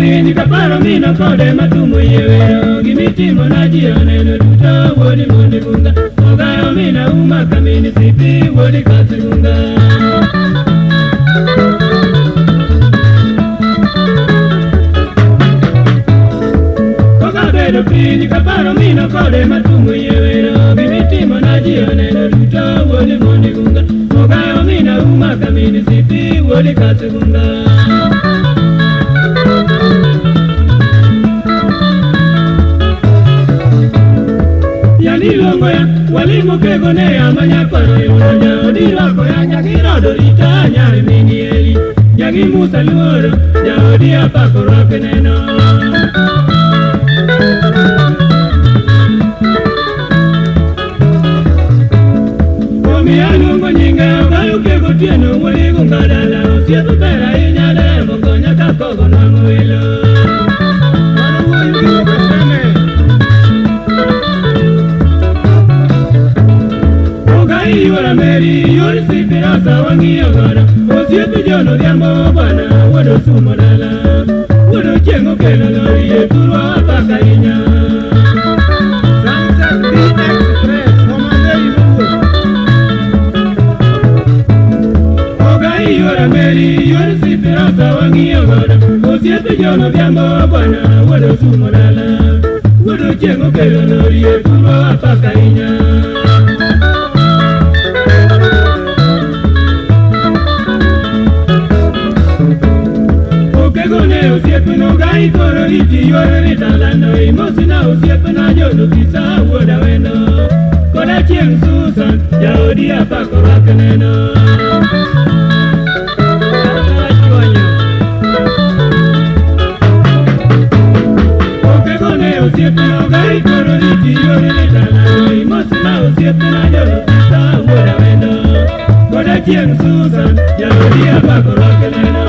piny kaparo mina kode matumo yewero gimitimo na ji oneno duto wodi mondi bunga ogayo mina uma kamini sipi wodi katunga ogabedo piny kaparo mina kode matumo yewero gimitimo na ji oneno duto wodi mondi bunga ogayo mina uma kamini sipi wodi katunga Ilongo ya walimu kego ne amanya kwaro yonya odirako ya nyagira dorita nyari minieli nyagi musa luoro jaodi apako roke neno Omi alungo nyinga ogayo kego tieno waligo ngadala osieto pera inyale mokonya kakogo na mwilo Yora meri, yori sipirasa wangiyo gana Osiepe jono diambo bana, wado sumo dala Wado chengo kelo lori, turwa apaka inya Sunset Beat Express, komande iluo Ogai yora meri, yori sipirasa wangiyo gana Osiepe jono diambo bana, wado sumo dala Wado chengo kelo lori, turwa apaka inya Osiepe no gai koro iti yore ni talando Imosi na osiepe na jodo kisa woda weno Koda chieng Susan, jaodi apako wake neno Okegone osiepe no gai koro iti yore ni talando Imosi na osiepe na jodo kisa woda weno Koda chieng Susan, jaodi apako wake neno